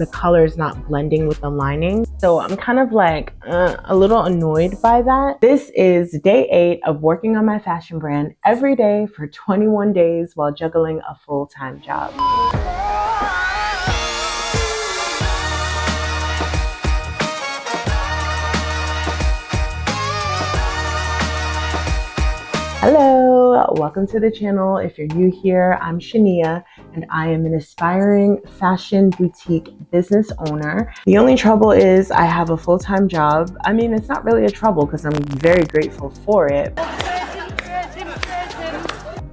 the color is not blending with the lining. So I'm kind of like a little annoyed by that. This is day 8 of working on my fashion brand every day for 21 days while juggling a full-time job. Hello, welcome to the channel. If you're new here, I'm Shania and I am an aspiring fashion boutique business owner. The only trouble is I have a full-time job. I mean, it's not really a trouble because I'm very grateful for it,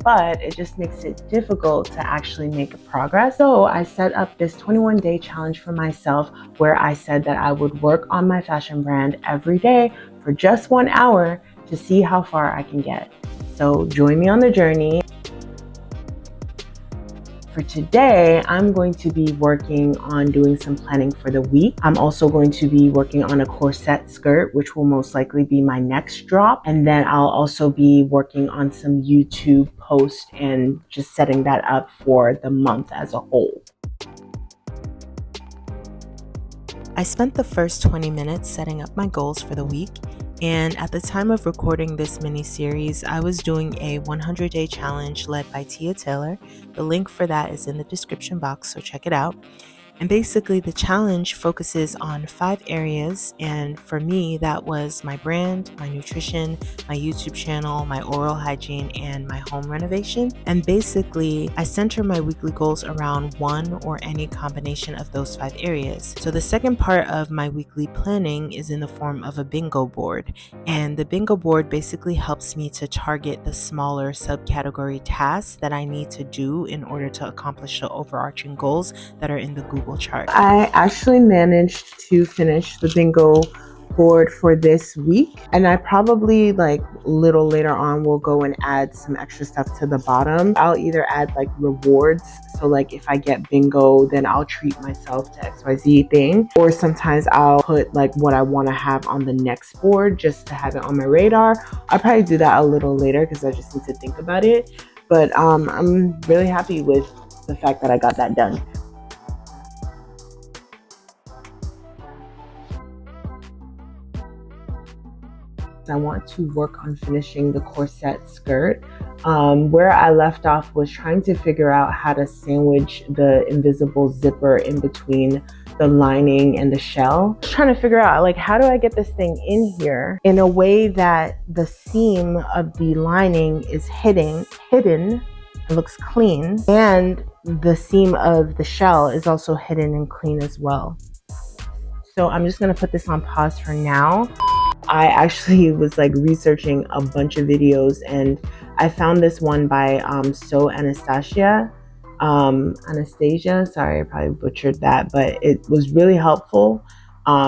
but it just makes it difficult to actually make progress. So I set up this 21-day challenge for myself where I said that I would work on my fashion brand every day for just 1 hour to see how far I can get. So join me on the journey. For today, I'm going to be working on doing some planning for the week. I'm also going to be working on a corset skirt, which will most likely be my next drop. And then I'll also be working on some YouTube posts and just setting that up for the month as a whole. I spent the first 20 minutes setting up my goals for the week. And at the time of recording this mini-series, I was doing a 100-day challenge led by Tia Taylor. The link for that is in the description box, so check it out. And basically, the challenge focuses on 5 areas. And for me, that was my brand, my nutrition, my YouTube channel, my oral hygiene, and my home renovation. And basically, I center my weekly goals around one or any combination of those 5 areas. So the second part of my weekly planning is in the form of a bingo board. And the bingo board basically helps me to target the smaller subcategory tasks that I need to do in order to accomplish the overarching goals that are in the Google chart. I actually managed to finish the bingo board for this week, and I probably like little later on will go and add some extra stuff to the bottom. I'll either add like rewards, so like if I get bingo then I'll treat myself to XYZ thing, or sometimes I'll put like what I want to have on the next board just to have it on my radar. I'll probably do that a little later because I just need to think about it, but I'm really happy with the fact that I got that done. I want to work on finishing the corset skirt. Where I left off was trying to figure out how to sandwich the invisible zipper in between the lining and the shell. Just trying to figure out like, how do I get this thing in here in a way that the seam of the lining is hidden, it looks clean, and the seam of the shell is also hidden and clean as well. So I'm just gonna put this on pause for now. I actually was like researching a bunch of videos and I found this one by Anastasia, sorry, I probably butchered that, but it was really helpful.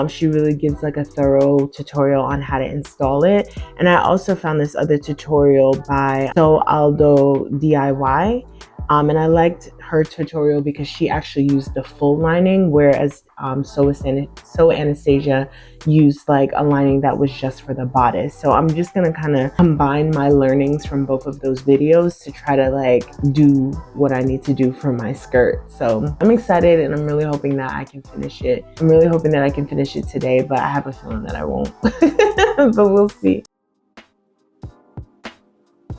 She really gives like a thorough tutorial on how to install it. And I also found this other tutorial by Aldo DIY. And I liked her tutorial because she actually used the full lining, whereas Anastasia used like a lining that was just for the bodice. So I'm just gonna kind of combine my learnings from both of those videos to try to like do what I need to do for my skirt. So I'm excited and I'm really hoping that I can finish it. I'm really hoping that I can finish it today, but I have a feeling that I won't, but we'll see.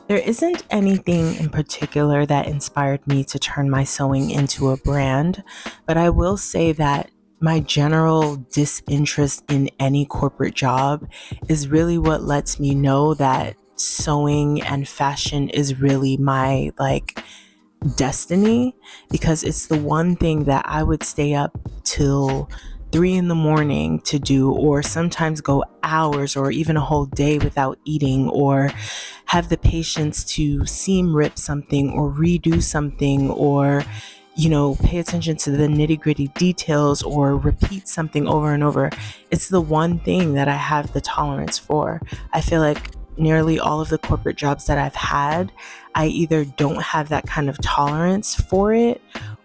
There isn't anything in particular that inspired me to turn my sewing into a brand, but I will say that my general disinterest in any corporate job is really what lets me know that sewing and fashion is really my like destiny, because it's the one thing that I would stay up till 3 in the morning to do, or sometimes go hours or even a whole day without eating, or have the patience to seam rip something or redo something, or pay attention to the nitty-gritty details or repeat something over and over. It's the one thing that I have the tolerance for. I feel like nearly all of the corporate jobs that I've had, I either don't have that kind of tolerance for it,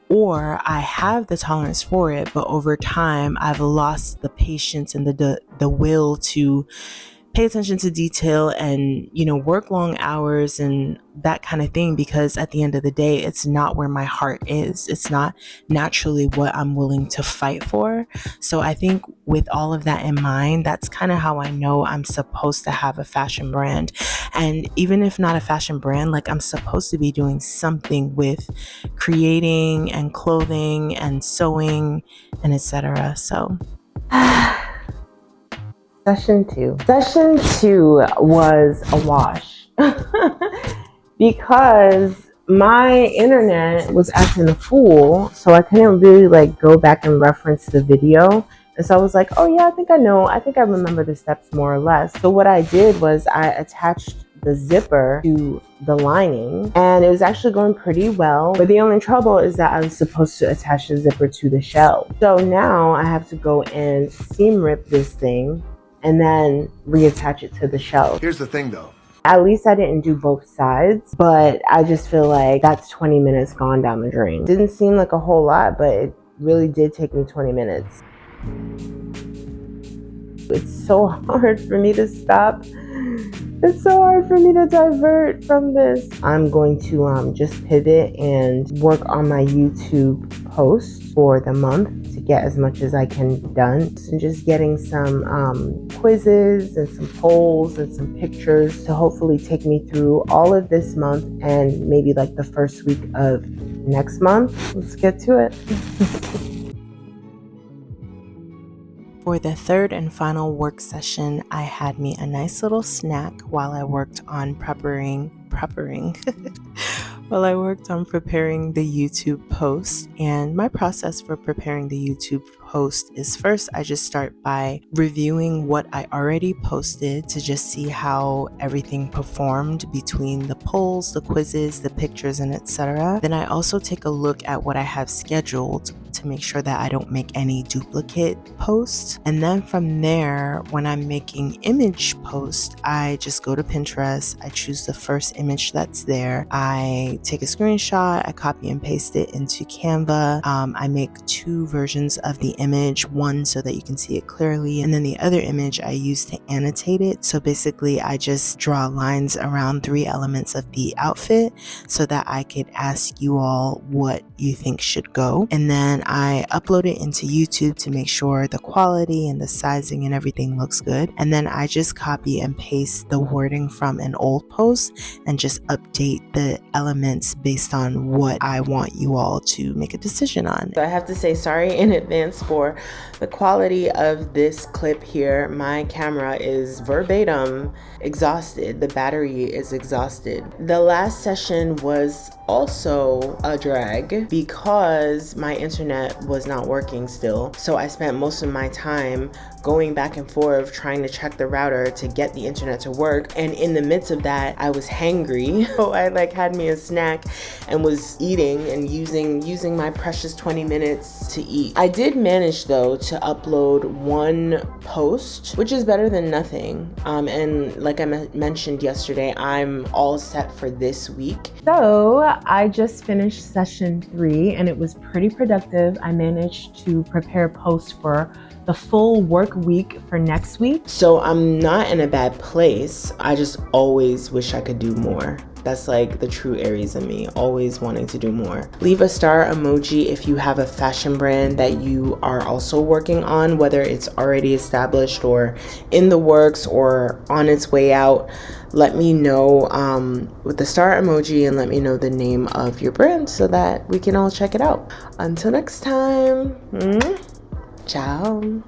or I have the tolerance for it, but over time I've lost the patience and the will to pay attention to detail and, work long hours and that kind of thing, because at the end of the day, it's not where my heart is. It's not naturally what I'm willing to fight for. So I think with all of that in mind, that's kind of how I know I'm supposed to have a fashion brand. And even if not a fashion brand, like I'm supposed to be doing something with creating and clothing and sewing and etc. So Session two was a wash because my internet was acting a fool, so I couldn't really go back and reference the video. And so I was like, oh yeah, I think I remember the steps more or less. So what I did was I attached the zipper to the lining, and it was actually going pretty well. But the only trouble is that I was supposed to attach the zipper to the shelf. So now I have to go and seam rip this thing and then reattach it to the shelf. Here's the thing though. At least I didn't do both sides, but I just feel like that's 20 minutes gone down the drain. Didn't seem like a whole lot, but it really did take me 20 minutes. It's so hard for me to stop. It's so hard for me to divert from this. I'm going to just pivot and work on my YouTube post for the month to get as much as I can done. And just getting some quizzes and some polls and some pictures to hopefully take me through all of this month and maybe the first week of next month. Let's get to it. For the third and final work session, I had me a nice little snack while I worked on preparing the YouTube post. And my process for preparing the YouTube post is first, I just start by reviewing what I already posted to just see how everything performed between the polls, the quizzes, the pictures, and etc. Then I also take a look at what I have scheduled to make sure that I don't make any duplicate posts. And then from there, when I'm making image posts, I just go to Pinterest, I choose the first image that's there, I take a screenshot, I copy and paste it into Canva. I make two versions of the image, one so that you can see it clearly, and then the other image I use to annotate it. So basically I just draw lines around 3 elements of the outfit so that I could ask you all what you think should go. And then I upload it into YouTube to make sure the quality and the sizing and everything looks good. And then I just copy and paste the wording from an old post and just update the elements based on what I want you all to make a decision on. So I have to say sorry in advance for the quality of this clip here. My camera is verbatim exhausted. The battery is exhausted. The last session was also a drag because my internet was not working still. So I spent most of my time going back and forth trying to check the router to get the internet to work. And in the midst of that, I was hangry. So I had me a snack and was eating and using my precious 20 minutes to eat. I did manage though to upload one post, which is better than nothing. And like I mentioned yesterday, I'm all set for this week. So I just finished session 3 and it was pretty productive. I managed to prepare posts for the full work week for next week. So I'm not in a bad place. I just always wish I could do more. That's the true Aries in me, always wanting to do more. Leave a star emoji if you have a fashion brand that you are also working on, whether it's already established or in the works or on its way out. Let me know with the star emoji and let me know the name of your brand so that we can all check it out. Until next time, ciao.